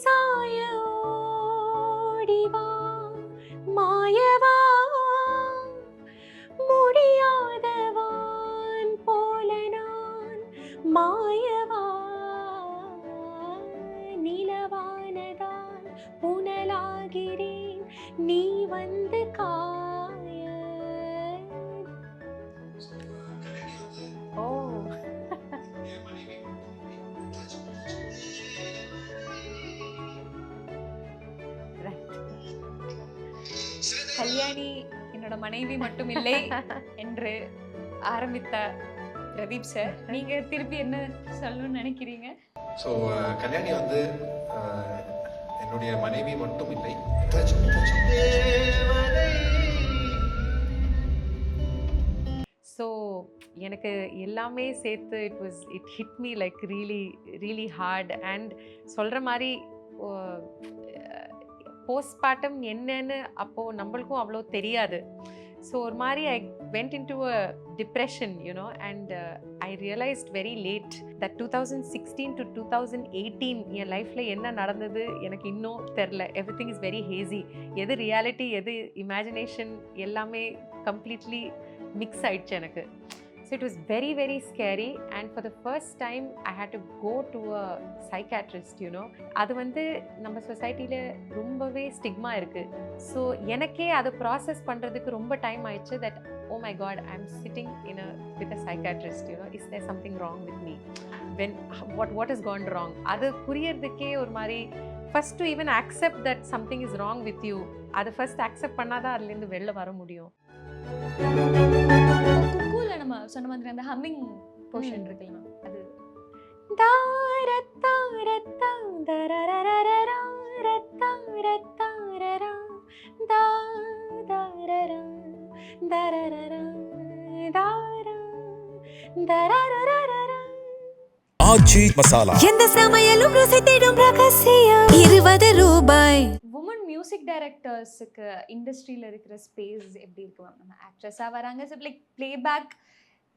சாய ஓடிவா மாயவா முடியாதவான் போல நான் மாயவா நிலவானதான் புனலாகிறேன் நீ வந்து காய. ஓ கல்யாணி என்னோட மனைவி மட்டும் இல்லை என்று ஆரம்பித்த பிரதீப் சார், நீங்க திருப்பி என்ன சொல்லணும்னு நினைக்கிறீங்க? ஸோ கல்யாணி வந்து என்னுடைய மனைவி மட்டும் இல்லை. ஸோ எனக்கு எல்லாமே சேர்த்து it hit me like really really heart. And சொல்கிற மாதிரி போஸ்ட்மார்ட்டம் என்னன்னு அப்போது நம்மளுக்கும் அவ்வளோ தெரியாது. ஸோ ஒரு மாதிரி I went into a depression you know. And I realised very late that 2016 to 2018 என் லைஃப்பில் என்ன நடந்தது எனக்கு இன்னும் தெரில. Everything is very hazy. எது ரியாலிட்டி எது இமேஜினேஷன் எல்லாமே கம்ப்ளீட்லி மிக்ஸ் ஆயிடுச்சு எனக்கு. So it was very very scary. And for the first time I had to go to a psychiatrist you know. அது வந்து நம்ம சொசைட்டியில் ரொம்பவே ஸ்டிக்மா இருக்குது. ஸோ எனக்கே அதை ப்ராசஸ் பண்ணுறதுக்கு ரொம்ப டைம் ஆயிடுச்சு. That oh my God I am sitting in with a psychiatrist you know. Is there something wrong with me? When what is gone wrong? அது புரியறதுக்கே ஒரு மாதிரி first to even accept that something is wrong with you. அதை first accept பண்ணாதான் அதுலேருந்து வெளில வர முடியும். குக்கூல நம்ம சொன்ன மாதிரி அந்த ஹம்மிங் போர்ஷன் இருக்குல்ல, அது ஆச்சி மசாலா. எந்த சமையலும் ருசி தேடும் ரகசியம் 20 ரூபாய். உமன் மியூசிக் டைரக்டர்ஸுக்கு இண்டஸ்ட்ரியில் இருக்கிற ஸ்பேஸ் எப்படி இருக்கு மேம்? நம்ம ஆக்ட்ரஸாக வராங்க, ஸோ லைக் பிளேபேக்,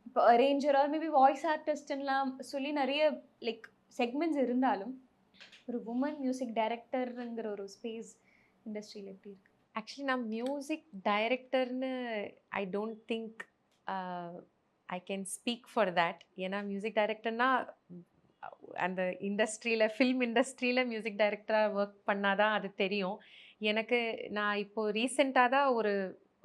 இப்போ அரேஞ்சர் ஆர் மேபி வாய்ஸ் ஆர்டிஸ்ட்லாம் சொல்லி நிறைய லைக் செக்மெண்ட்ஸ் இருந்தாலும் ஒரு உமன் மியூசிக் டைரக்டருங்கிற ஒரு ஸ்பேஸ் இண்டஸ்ட்ரியில் எப்படி இருக்கு? ஆக்சுவலி நான் மியூசிக் டைரக்டர்னு I don't think I can speak for that. ஏன்னா மியூசிக் டைரக்டர்னா அந்த இண்டஸ்ட்ரியில் ஃபில்ம் இண்டஸ்ட்ரியில் மியூசிக் டைரக்டராக ஒர்க் பண்ணாதான் அது தெரியும் எனக்கு. நான் இப்போது ரீசெண்டாக தான்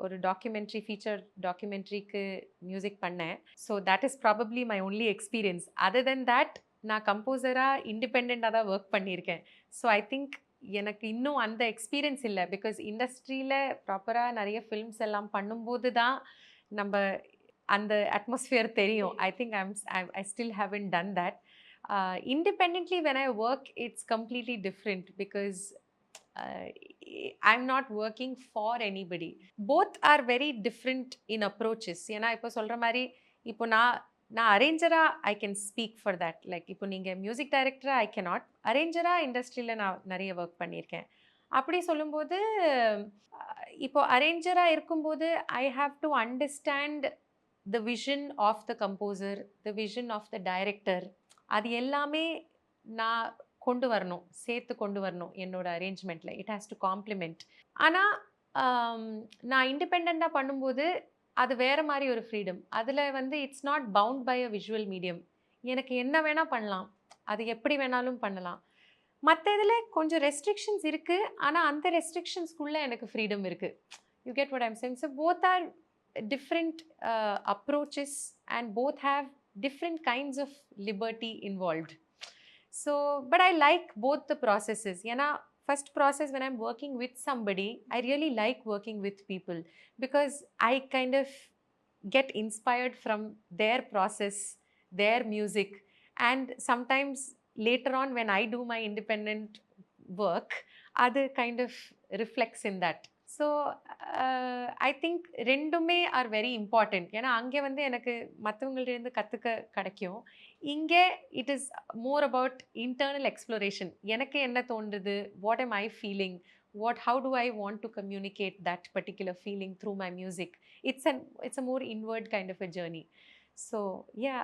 ஒரு டாக்குமெண்ட்ரி, ஃபீச்சர் டாக்குமெண்ட்ரிக்கு மியூசிக் பண்ணேன். So that is probably my only experience. Other then that நான் கம்போசராக இண்டிபெண்ட்டாக தான் ஒர்க் பண்ணியிருக்கேன். ஸோ ஐ திங்க் எனக்கு இன்னும் அந்த எக்ஸ்பீரியன்ஸ் இல்லை. பிகாஸ் இண்டஸ்ட்ரியில் ப்ராப்பராக நிறைய ஃபில்ம்ஸ் எல்லாம் பண்ணும்போது தான் நம்ம அந்த அட்மாஸ்ஃபியர் தெரியும். ஐ think I still haven't done that. Independently when I work it's completely different because I'm not working for anybody. Both are very different in approaches. ஏன்னா இப்போ சொல்கிற மாதிரி இப்போ நான் அரேஞ்சராக I can speak for that. Like இப்போ நீங்கள் music டைரக்டராக ஐ கேனாட். அரேஞ்சராக இண்டஸ்ட்ரியில் நான் நிறைய ஒர்க் பண்ணியிருக்கேன். அப்படி சொல்லும்போது இப்போ அரேஞ்சராக இருக்கும்போது I have to understand the vision of the composer, the vision of the director. அது எல்லாமே நான் கொண்டு வரணும், சேர்த்து கொண்டு வரணும் என்னோட அரேஞ்ச்மெண்ட்டில். It has to complement. ஆனால் நான் இண்டிபெண்ட்டாக பண்ணும்போது அது வேறு மாதிரி ஒரு ஃப்ரீடம். அதில் வந்து it's not bound by a visual medium. எனக்கு என்ன வேணால் பண்ணலாம், அது எப்படி வேணாலும் பண்ணலாம். மற்ற இதில் கொஞ்சம் ரெஸ்ட்ரிக்ஷன்ஸ் இருக்குது, ஆனால் அந்த ரெஸ்ட்ரிக்ஷன்ஸ்குள்ளே எனக்கு ஃப்ரீடம் இருக்குது. You get what I'm saying? So both are different approaches and both have different kinds of liberty involved. So but I like both the processes. Yana first process when I'm working with somebody, I really like working with people because I kind of get inspired from their process, their music, and sometimes later on when I do my independent work other kind of reflects in that. So I think ரெண்டுமே are very important. ஏன்னா அங்கே வந்து எனக்கு மற்றவங்கள்டேருந்து கற்றுக்க கிடைக்கும். இங்கே it is more about internal exploration. எனக்கு என்ன தோன்றுது, what am I feeling, how do I want to communicate that particular feeling through my music. It's a more inward kind of a journey. So yeah,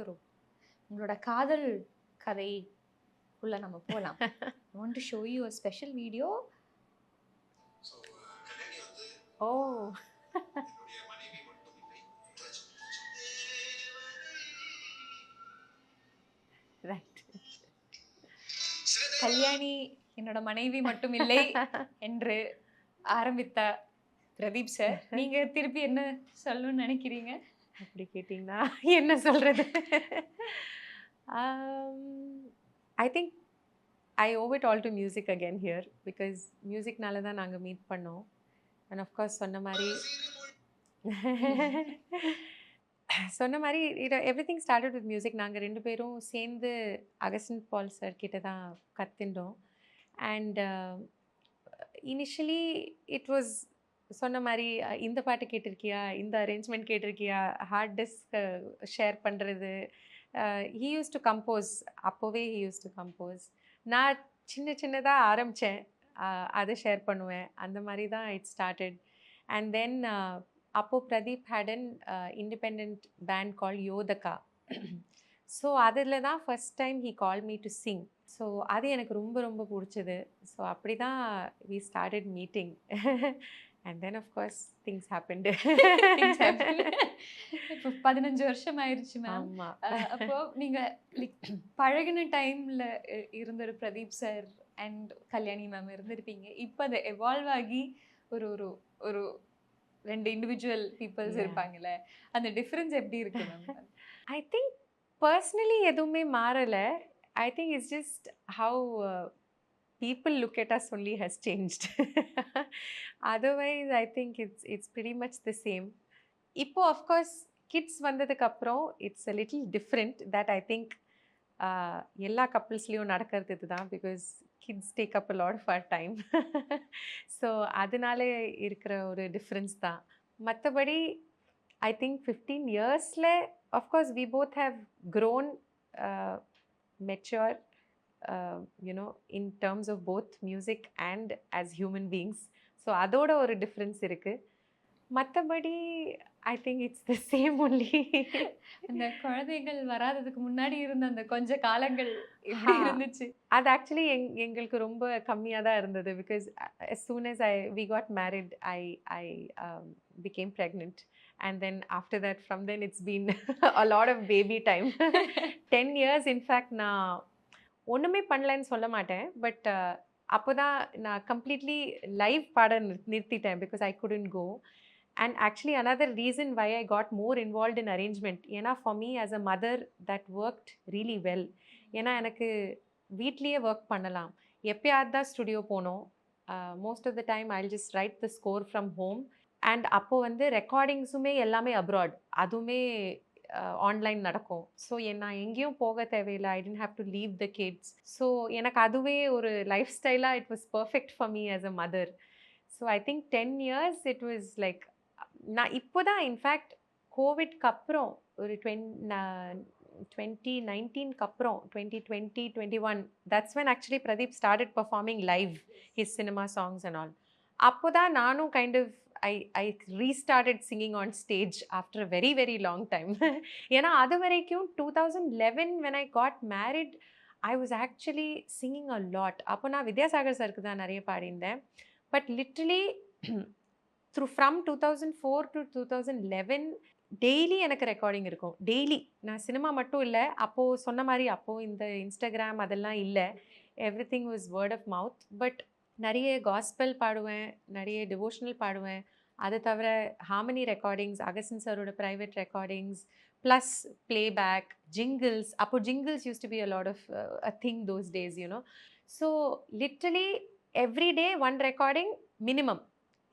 Swaroop, உங்களோட காதல் கதை உள்ள நம்ம போலாம். I want to show you a special video. So Kalyani வந்து ஓ என்னுடைய மனைவி மட்டும் இல்லை. ரைட். கல்யாணி என்னோட மனைவி மட்டும் இல்லை என்று ஆரம்பித்த பிரதீப் சார், நீங்க திருப்பி என்ன சொல்லணும்னு நினைக்கிறீங்க? அப்படி கேட்டிங்கன்னா என்ன சொல்கிறது? ஐ think I owe it all to music again here because மியூசிக்னால தான் நாங்கள் மீட் பண்ணோம். அண்ட் ஆஃப்கோர்ஸ் சொன்ன மாதிரி எவ்ரிதிங் ஸ்டார்டட் வித் மியூசிக். நாங்கள் 2 பேரும் சேர்ந்து அகஸ்டின் பால் சார் கிட்ட தான் கற்றுண்டோம். அண்ட் இனிஷியலி இட் வாஸ் சொன்ன மாதிரி இந்த பாட்டு கேட்டிருக்கியா, இந்த அரேஞ்ச்மெண்ட் கேட்டிருக்கியா, ஹார்ட் டிஸ்க் ஷேர் பண்ணுறது. He use to compose. அப்போவே ஹீ யூஸ் டு கம்போஸ். நான் சின்னதாக ஆரம்பித்தேன், அதை ஷேர் பண்ணுவேன். அந்த மாதிரி தான் இட் ஸ்டார்டட். அண்ட் தென் அப்போது Pradeep had an independent band call Yodhaka. So அதில் தான் first time he call me to sing. So அது எனக்கு ரொம்ப ரொம்ப பிடிச்சது. ஸோ அப்படி தான் we started meeting. And then of course things happened. இப்போ 15 வருஷம் ஆயிடுச்சு மேம். ஆமாம். அப்போ நீங்க லைக் பழகின டைம்ல இருந்த ஒரு Pradeep sir and Kalyani ma'am இருந்திருப்பீங்க. இப்போ அதை எவால்வ் ஆகி ஒரு ஒரு ஒரு 2 இண்டிவிஜுவல் பீப்புள்ஸ் இருப்பாங்கல்ல, அந்த டிஃப்ரென்ஸ் எப்படி இருக்கு மேம்? ஐ திங்க் பர்சனலி எதுவுமே மாறலை. I think it's just how people look at us only has changed. Otherwise, I think it's pretty much the same. இப்போ of course kids வந்ததுக்கு அப்புறம் it's a little different that I think எல்லா கப்புள்ஸ்லேயும் நடக்கிறது இதுதான், because kids take up a lot of our time. So அதனால இருக்கிற ஒரு difference தான். மற்றபடி I think 15 yearsல of course we both have grown mature, in terms of both music and as human beings. So அதோட ஒரு டிஃப்ரென்ஸ் இருக்கு. மற்றபடி I think it's the same only. அந்த குழந்தைகள் வராததுக்கு முன்னாடி இருந்த அந்த கொஞ்ச காலங்கள் எப்படி இருந்துச்சு? அது ஆக்சுவலி எங்களுக்கு ரொம்ப கம்மியாக தான் இருந்தது. Because as soon as we got married, I became pregnant. And then after that, from then it's been a lot of baby time. 10 years, in fact, நான் ஒன்றுமே பண்ணலன்னு சொல்ல மாட்டேன். பட் அப்போ தான் நான் கம்ப்ளீட்லி லைவ் பாட நிறுத்திட்டேன். Because I couldn't go. And actually another reason why I got more involved in arrangement, ஏன்னா for me as a mother that worked really well. ஏன்னா எனக்கு வீட்லேயே ஒர்க் பண்ணலாம், எப்பயாவது தான் ஸ்டுடியோ போனோம். Most of the time I'll just write the score from home. And அப்போது வந்து ரெக்கார்டிங்ஸுமே எல்லாமே அப்ராட், அதுவுமே ஆன்லைன் நடக்கும். ஸோ நான் எங்கேயும் போக தேவையில்லை. I didn't have to leave the kids. So எனக்கு அதுவே ஒரு லைஃப் ஸ்டைலாக it was perfect for me as a mother. So I think 10 years it was like, நான் இப்போ தான் இன்ஃபேக்ட் கோவிட்க்கு அப்புறம் ஒரு 2019க்கு அப்புறம் 2020, 21, that's when actually Pradeep started performing live his cinema songs and all. அப்போ தான் நானும் kind of I restarted singing on stage after a very very long time. ஏன்னா அது வரைக்கும் 2011 when I got married I was actually singing a lot. அப்போ நான் வித்யாசாகர் சருக்கு தான் நிறைய பாடியிருந்தேன். But literally from 2004 to 2011 daily எனக்கு ரெக்கார்டிங் இருக்கும். டெய்லி. நான் சினிமா மட்டும் இல்லை, அப்போது சொன்ன மாதிரி அப்போது இந்த இன்ஸ்டாகிராம் அதெல்லாம் இல்லை. Everything was word of mouth. But நிறைய காஸ்பல் பாடுவேன், நிறைய டிவோஷனல் பாடுவேன். அதை தவிர ஹார்மனி ரெக்கார்டிங்ஸ், அகசன் சரோட private recordings, plus playback, jingles. அப்போ jingles used to be a lot of a thing those days, so literally every day 1 recording minimum,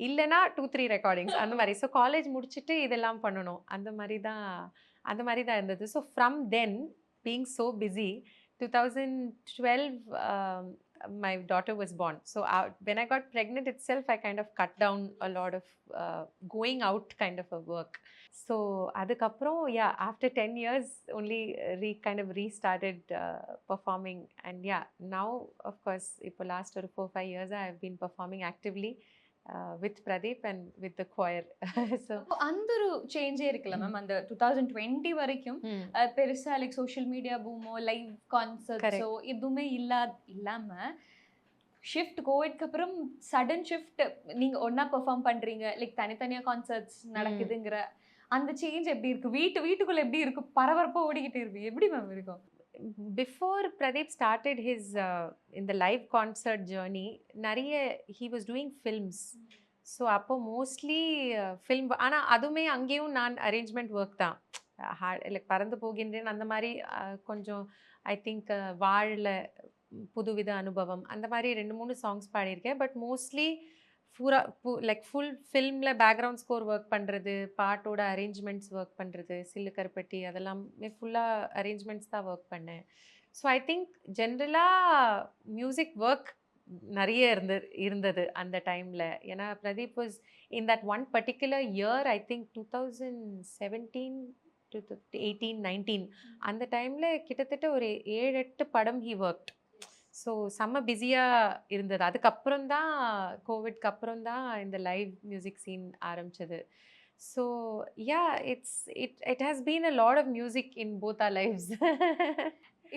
இல்லைனா 2-3 ரெக்கார்டிங்ஸ் அந்த மாதிரி. ஸோ காலேஜ் முடிச்சுட்டு இதெல்லாம் பண்ணணும், அந்த மாதிரி தான் இருந்தது. So from then being so busy, 2012 my daughter was born. So when I got pregnant itself, I kind of cut down a lot of going out kind of a work. So adukaprom, yeah, after 10 years only kind of restarted performing. And yeah, now of course ipo last 4-5 years I have been performing actively with Pradeep and with the choir. So அந்த ஒரு சேஞ்சே இருக்குல்ல ma'am, அந்த 2020 வரைக்கும் பெருசா like social media பூமோ live கான்சர்ட்ஸோ எதுவுமே இல்லாம shift, கோவிட்க்கு அப்புறம் sudden shift, நீங்க ஒன்னா பெர்ஃபார்ம் பண்றீங்க, லைக் தனித்தனியா கான்சர்ட்ஸ் நடக்குதுங்கிற அந்த சேஞ்ச் எப்படி இருக்கு? வீட்டுக்குள்ள எப்படி இருக்கு? பரபரப்பா ஓடிக்கிட்டு இருக்கு, எப்படி மேம் இருக்கும்? Before Pradeep started his in the live concert journey, he was doing films. So அப்போ மோஸ்ட்லி ஃபில்ம், ஆனால் அதுவுமே அங்கேயும் நான் அரேஞ்ச்மெண்ட் ஒர்க் தான். லைக் பறந்து போகின்றேன் அந்த மாதிரி, கொஞ்சம் ஐ திங்க் வாழல, புதுவித அனுபவம், அந்த மாதிரி 2-3 சாங்ஸ் பாடியிருக்கேன். பட் மோஸ்ட்லி லைக் ஃபுல் ஃபில்மில் பேக்ரவுண்ட் ஸ்கோர் ஒர்க் பண்ணுறது, பாட்டோட அரேஞ்ச்மெண்ட்ஸ் ஒர்க் பண்ணுறது, சில்லு கருப்பட்டி அதெல்லாமே ஃபுல்லாக அரேஞ்ச்மெண்ட்ஸ் தான் ஒர்க் பண்ணேன். ஸோ ஐ திங்க் ஜென்ரலாக மியூசிக் ஒர்க் நிறைய இருந்தது அந்த டைமில். ஏன்னா Pradeep was in that one particular year, I think 2017 to 18-19 அந்த டைமில் கிட்டத்தட்ட ஒரு 7-8 படம் ஹி ஒர்க்ட். ஸோ செம்ம பிஸியாக இருந்தது. அதுக்கப்புறம் தான் கோவிட்க்கு அப்புறம் தான் இந்த லைவ் மியூசிக் சீன் ஆரம்பிச்சது. So yeah, it has been a lot of music in both our lives.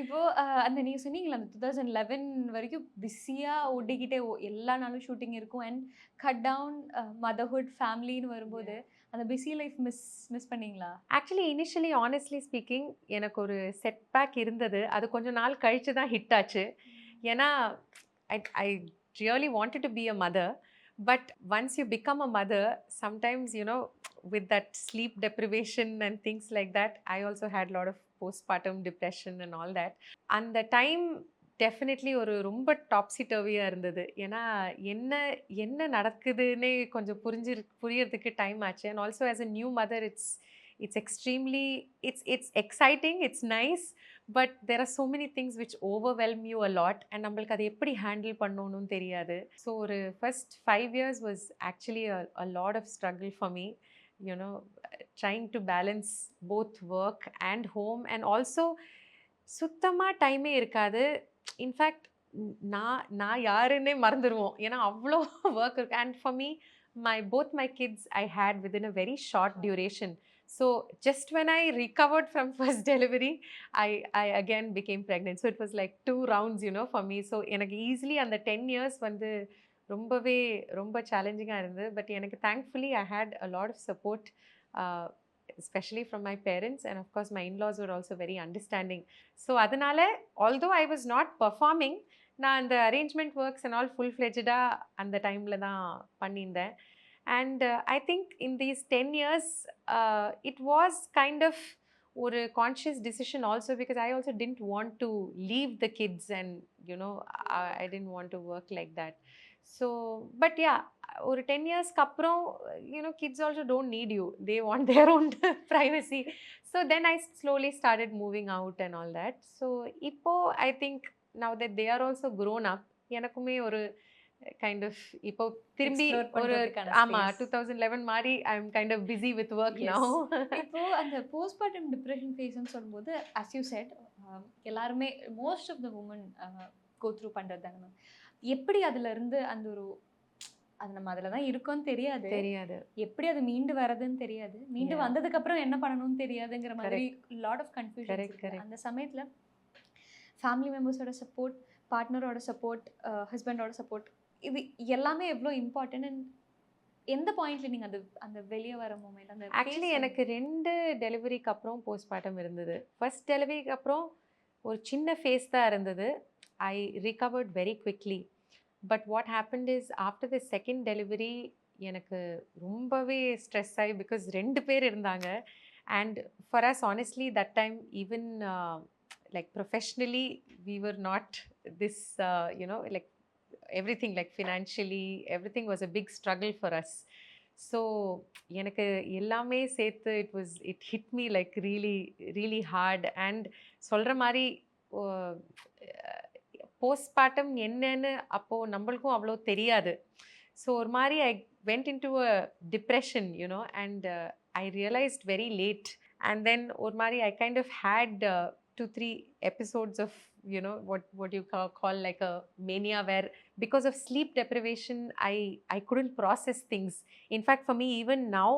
இப்போ அந்த நீங்க சொன்னீங்களா அந்த 2011 வரைக்கும் பிஸியா ஓடிக்கிட்டே எல்லா நாளும் ஷூட்டிங் இருக்கும், அண்ட் கட் டவுன் மதர்ஹுட் ஃபேமிலின்னு வரும்போது அந்த பிஸி லைஃப் மிஸ் பண்ணீங்களா? ஆக்சுவலி இனிஷியலி ஆனஸ்ட்லி ஸ்பீக்கிங் எனக்கு ஒரு செட் பேக் இருந்தது. அது கொஞ்சம் நாள் கழிச்சு தான் ஹிட் ஆச்சு. ஏன்னா I really wanted to be a mother, but once you become a mother, sometimes with that sleep deprivation and things like that, I also had a lot of postpartum depression and all that. And the time definitely ஒரு ரொம்ப டாப்ஸி டர்வியாக இருந்தது. ஏன்னா என்ன நடக்குதுன்னே கொஞ்சம் புரியறதுக்கு time ஆச்சு. And also as a new mother it's extremely it's exciting, it's nice, but there are so many things which overwhelm you a lot, and நம்மளுக்கு அதை எப்படி ஹேண்டில் பண்ணணும்னு தெரியாது. ஸோ ஒரு first 5 years was actually a lot of struggle for me, trying to balance both work and home, and also சுத்தமாக டைமே இருக்காது. In fact நான் நான் யாருன்னே மறந்துடுவோம். ஏன்னா அவ்வளோ ஒர்க் இருக்கு. And for me both my kids I had within a very short duration. So just when I recovered from first delivery, I again became pregnant. So it was like 2 rounds, for me. So எனக்கு easily அந்த 10 years வந்து ரொம்பவே ரொம்ப சேலஞ்சிங்காக இருந்தது. But எனக்கு thankfully I had a lot of support, especially from my parents, and of course my in-laws were also very understanding. So அதனால although I was not performing, நான் அந்த அரேஞ்ச்மெண்ட் ஒர்க்ஸ் அண்ட் ஆல் ஃபுல்-ஃப்ளெஜ்டாக அந்த டைமில் தான் பண்ணியிருந்தேன். And I think in these 10 years it was kind of ஒரு conscious decision also, because I also didn't want to leave the kids and I didn't want to work like that. So but yeah, ஒரு 10 yearsக்கு அப்புறம் kids also don't need you, they want their own privacy. So then I slowly started moving out and all that. So இப்போது I think now that they are also grown up, எனக்குமே ஒரு kind of இப்போ திரும்பி ஒரு 2011 மாதிரி I am kind of busy with work now. இப்போ அந்த postmortem depression ஃபேஸ்ன்னு சொல்லும்போது as you said, எல்லாருமே most of the women go through பண்றது தானே மேம். எப்படி அதுல இருந்து அந்த ஒரு அது நம்ம அதில் தான் இருக்கோன்னு தெரியாது, எப்படி அது மீண்டு வரதுன்னு தெரியாது, மீண்டு வந்ததுக்கு அப்புறம் என்ன பண்ணணும்னு தெரியாதுங்கிற மாதிரி லாட் ஆஃப் கன்ஃபியூஷன். அந்த சமயத்துல ஃபேமிலி மெம்பர்ஸோட சப்போர்ட், பார்ட்னரோட சப்போர்ட், ஹஸ்பண்டோட சப்போர்ட், இது எல்லாமே எவ்வளோ இம்பார்ட்டன்ட். அண்ட் எந்த பாயிண்ட்ல நீங்கள் அந்த வெளியே வர மூமெண்ட் அந்த ஆக்சுவலி எனக்கு 2 டெலிவரிக்கு அப்புறம் போஸ்ட்மார்ட்டம் இருந்தது. ஃபர்ஸ்ட் டெலிவரிக்கு அப்புறம் ஒரு சின்ன ஃபேஸ் தான் இருந்தது. I recovered very quickly. But what happened is after the second delivery எனக்கு ரொம்பவே ஸ்ட்ரெஸ் ஆகி, பிகாஸ் 2 பேர் இருந்தாங்க. And for us honestly that time even like professionally we were not this like everything, like financially everything was a big struggle for us. So எனக்கு எல்லாமே சேர்த்து it hit me like really really hard. And சொல்ற மாதிரி postmortem என்னன்னு அப்போ நம்மளுக்கும் அவ்வளோ தெரியாது. ஸோ ஒரு மாதிரி I went into a depression, and I realized very late. And then ஒரு மாதிரி I kind of had 2-3 episodes of what you call like a mania, where because of sleep deprivation I couldn't process things. In fact for me even now,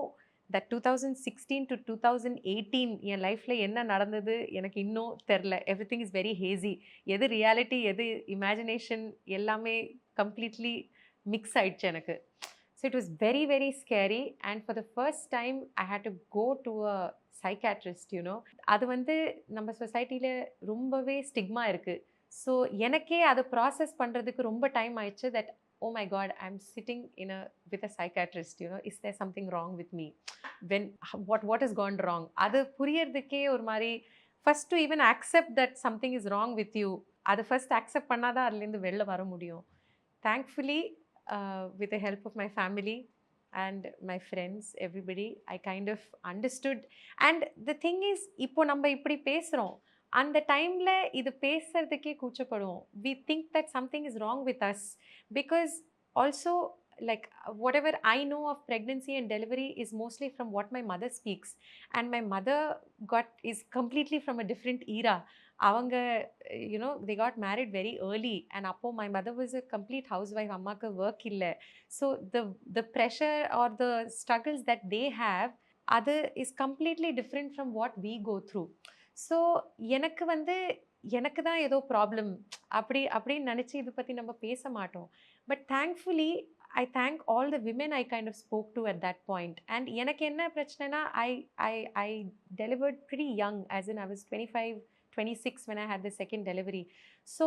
that 2016 to 2018 என் லைஃப்ல என்ன நடந்தது எனக்கு இன்னும் தெரில. Everything is very hazy. எது reality எது imagination எல்லாமே completely mix ஆயிடுச்சு எனக்கு. So it was very very scary. And for the first time I had to go to a psychiatrist. அது வந்து நம்ம சொசைட்டியில் ரொம்பவே ஸ்டிக்மா இருக்குது. ஸோ எனக்கே அதை ப்ராசஸ் பண்ணுறதுக்கு ரொம்ப டைம் ஆயிடுச்சு. That oh my god, I'm sitting with a psychiatrist, is there something wrong with me? When what has gone wrong? அது புரியறதுக்கே ஒரு மாதிரி first to even accept that something is wrong with you, அதை first accept பண்ணாதான் அதுலேருந்து வெளில வர முடியும். Thankfully with the help of my family and my friends, everybody, I kind of understood. And the thing is, இப்போ நம்ம இப்படி பேசுகிறோம், அந்த டைமில் இது பேசுறதுக்கே கூச்சப்படுவோம். We think that something is wrong with us, because also like whatever I know of pregnancy and delivery is mostly from what my mother speaks. And my mother is completely from a different era. அவங்க they got married very early, and அப்போ my mother was a complete housewife. அம்மாக்கு work இல்லை. So the pressure or the struggles that they have, அது is completely different from what we go through. So எனக்கு தான் ஏதோ problem அப்படின்னு நினச்சி இதை பற்றி நம்ம பேச மாட்டோம். But thankfully I thank all the women I kind of spoke to at that point. And எனக்கு என்ன பிரச்சனைனா, I delivered pretty young, as in I was 25-26 when I had the second delivery. So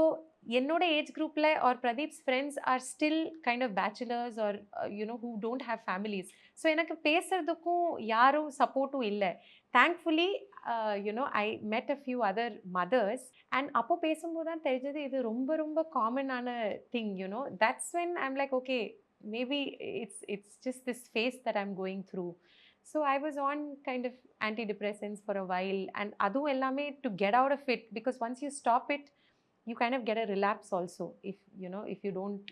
என்னோட age குரூப்பில் or Pradeep's friends are still kind of bachelors or who don't have families. So எனக்கு பேசுறதுக்கும் யாரும் சப்போர்ட்டும் இல்லை. Thankfully I met a few other mothers, and அப்போ பேசும்போது தான் தெரிஞ்சது இது ரொம்ப ரொம்ப காமனான thing. That's when I'm like, okay, maybe it's just this phase that I'm going through. So I was on kind of antidepressants for a while, and adu ellame to get out of it, because once you stop it you kind of get a relapse also if you don't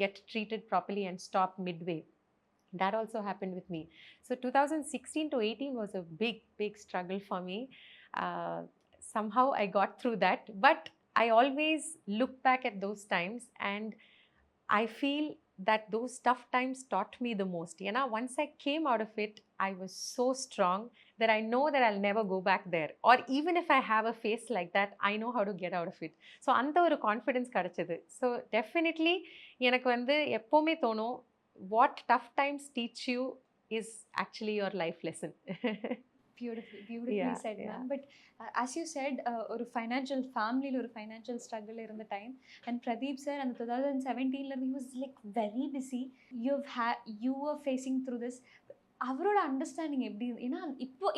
get treated properly and stop midway. That also happened with me. So 2016 to 18 was a big struggle for me. somehow I got through that. But I always look back at those times and I feel that those tough times taught me the most. You know, once I came out of it, I was so strong that I know that I'll never go back there. Or even if I have a face like that, I know how to get out of it. So அந்த ஒரு confidence கிடைச்சது. So definitely எனக்கு வந்து எப்போவுமே தோணும், what tough times teach you is actually your life lesson. beautifully Yeah, said, yeah. ma'am. But as you said, ஒரு financial family ஒரு financial struggle இருந்த time, and Pradeep sir and 2017 he was like very busy. You were facing through this. அவரோட understanding எப்படி, ஏன்னா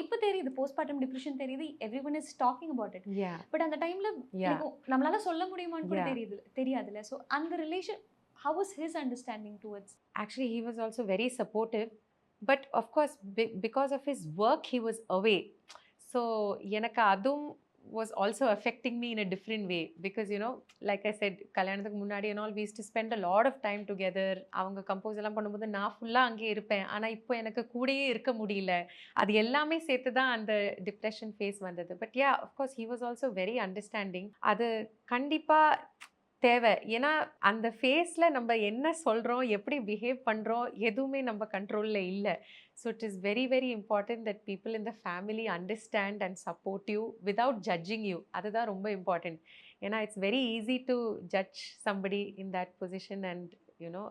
இப்போ தெரியுது postmortem depression தெரியுது, every one is talking about it. But அந்த டைம்ல நம்மளால சொல்ல முடியுமான்னு கூட தெரியாதுல்ல. ஸோ அந்த relation, how was his understanding towards? Actually, he was also very supportive. But of course, because of his work, he was away. So, எனக்கு அதுவும் was also affecting me in a different way. Because, you know, like I said, கல்யாணத்துக்கு முன்னாடி and all, we used to spend a lot of time together. அவங்க compose எல்லாம் பண்ணும்போது நான் ஃபுல்லாக அங்கேயே இருப்பேன். ஆனால் இப்போ எனக்கு கூடயே இருக்க முடியல. அது எல்லாமே சேர்த்து தான் அந்த டிப்ரெஷன் ஃபேஸ் வந்தது. But yeah, of course he was also very understanding. அது கண்டிப்பாக தேவை. ஏன்னா அந்த ஃபேஸில் நம்ம என்ன சொல்கிறோம், எப்படி பிஹேவ் பண்ணுறோம், எதுவுமே நம்ம கண்ட்ரோலில் இல்லை. So it is very very important that people in the family understand and support you without judging you. அதுதான் ரொம்ப இம்பார்ட்டன்ட். ஏன்னா it's very easy to judge somebody in that position and you know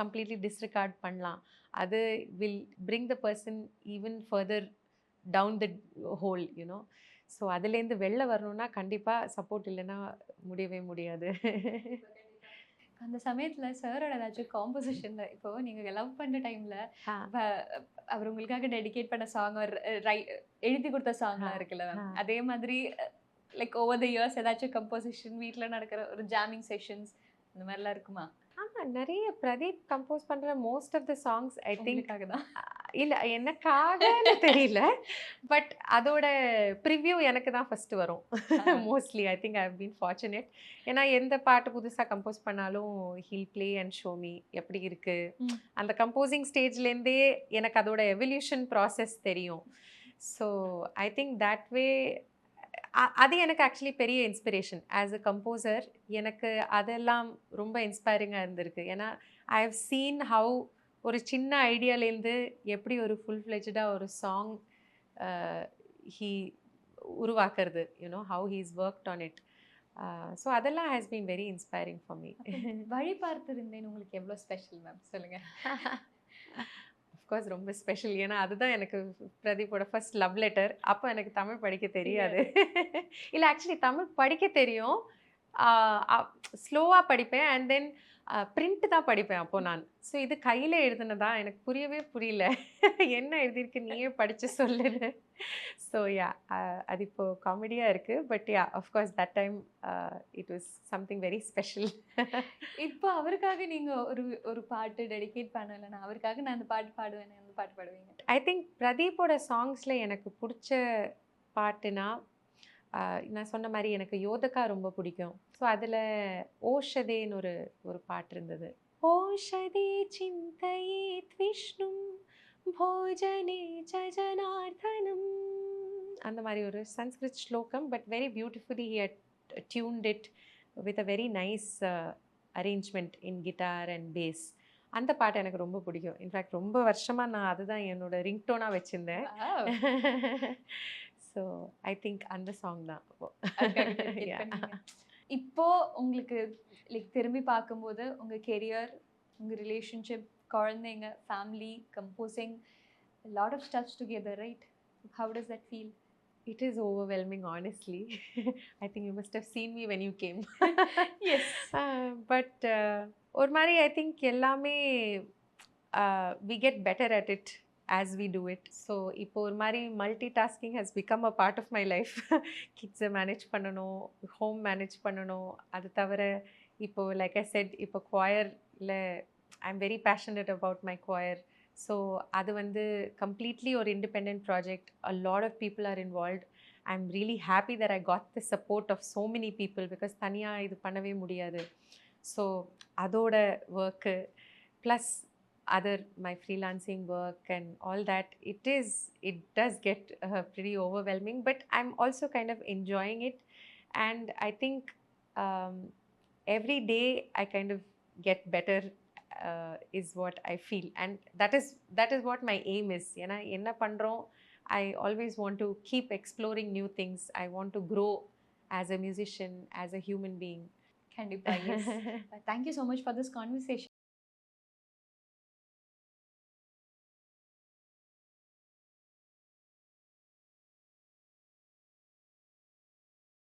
completely disregard பண்ணலாம். அது will bring the person even further down the hole, you know. So அதுலேருந்து வெளில வரணும்னா கண்டிப்பாக support இல்லைன்னா முடியவே முடியாது. அந்த சமயத்துல சாரோட ஏதாச்சும் காம்போசிஷன்ல, இப்போ நீங்க லவ் பண்ண டைம்ல அவர் உங்களுக்காக டெடிகேட் பண்ண சாங், எழுதி கொடுத்த சாங்லாம் இருக்குல்ல மேம், அதே மாதிரி லைக் ஓவர் த இயர்ஸ் ஏதாச்சும் கம்போசிஷன், வீட்டில் நடக்கிற ஒரு ஜாமிங் செஷன்ஸ் அந்த மாதிரிலாம் இருக்குமா? ஆமாம், நிறைய பிரதீப் கம்போஸ் பண்ணுற most of the songs I think தான். இல்லை எனக்காகன்னு தெரியல, பட் அதோட ப்ரிவ்யூ எனக்கு தான் ஃபஸ்ட்டு வரும் mostly. I think I have been fortunate. ஏன்னா எந்த பாட்டு புதுசாக கம்போஸ் பண்ணாலும் he'll play and show me எப்படி இருக்குது. அந்த கம்போசிங் ஸ்டேஜ்லேருந்தே எனக்கு அதோட எவல்யூஷன் ப்ராசஸ் தெரியும். So I think that way அது எனக்கு ஆக்சுவலி பெரிய இன்ஸ்பிரேஷன் ஆஸ் அ கம்போசர். எனக்கு அதெல்லாம் ரொம்ப இன்ஸ்பைரிங்காக இருந்திருக்கு. ஏன்னா ஐ ஹவ் சீன் ஹவு ஒரு சின்ன ஐடியாலேருந்து எப்படி ஒரு ஃபுல் ஃப்ளெஜ்டாக ஒரு சாங் ஹீ உருவாக்குறது, you know how he is worked on it. So அதெல்லாம் has been very inspiring for me. வழி பார்த்திருந்தேன் உங்களுக்கு எவ்வளோ ஸ்பெஷல் மேம், சொல்லுங்கள். அஃப்கோர்ஸ் ரொம்ப ஸ்பெஷல். ஏன்னா அதுதான் எனக்கு பிரதீப்போட ஃபர்ஸ்ட் லவ் லெட்டர். அப்போ எனக்கு தமிழ் படிக்க தெரியாது. இல்லை ஆக்சுவலி தமிழ் படிக்க தெரியும், ஸ்லோவாக படிப்பேன். அண்ட் தென் பிரிண்ட் தான் படிப்பேன் அப்போது நான். ஸோ இது கையில் எழுதுனதா எனக்கு புரியவே புரியல. என்ன எழுதியிருக்கு நீயே படித்து சொல்லுன்னு. ஸோ யா, அது இப்போது காமெடியாக இருக்குது. But yeah, of course that time it was something very special. இப்போ அவருக்காக நீங்கள் ஒரு பாட்டு டெடிகேட் பண்ணலைன்னா, அவருக்காக நான் அந்த பாட்டு பாடுவேன், அந்த பாட்டு பாடுவீங்க? ஐ திங்க் பிரதீப்போட சாங்ஸில் எனக்கு பிடிச்ச பாட்டுனா, நான் சொன்ன மாதிரி எனக்கு யோதகா ரொம்ப பிடிக்கும். ஸோ அதில் ஓஷதேன்னு ஒரு பாட்டு இருந்தது. ஓஷதே சிந்தையே விஷ்ணும் போஜனே ஜனார்தனம், அந்த மாதிரி ஒரு சன்ஸ்கிருத் ஸ்லோகம். But very beautifully he had tuned it with a very nice arrangement in guitar and bass. அந்த பாட்டு எனக்கு ரொம்ப பிடிக்கும். இன்ஃபேக்ட் ரொம்ப வருஷமாக நான் அதுதான் என்னோட ரிங்டோனாக வச்சுருந்தேன். ஸோ ஐ திங்க் அந்த சாங் தான். இப்போ உங்களுக்கு லைக் திரும்பி பார்க்கும்போது உங்கள் கெரியர், உங்கள் ரிலேஷன்ஷிப், குழந்தைங்க, family, composing, lot of stuffs together, right? How does that feel? It is overwhelming, honestly. I think you must have seen me when you came. Yes. But ஒரு மாதிரி I think எல்லாமே we get better at it as we do it. So இப்போ ஒரு மாதிரி multitasking has become a part of my life. கிட்ஸை manage பண்ணணும், home manage பண்ணணும். அது தவிர இப்போ லைக் ஐ செட், இப்போ choirல I am very passionate about my choir. So அது வந்து கம்ப்ளீட்லி ஒரு independent project. A lot of people are involved. I am really happy that I got the support of so many people, because தனியாக இது பண்ணவே முடியாது. So அதோட work plus other my freelancing work and all that, it does get pretty overwhelming, but I'm also kind of enjoying it. And I think um, every day I kind of get better, is what I feel, and that is what my aim is. ஏன்னா என்ன பண்றோம், I always want to keep exploring new things. I want to grow as a musician, as a human being. கண்டிப்பா, yes. Thank you so much for this conversation.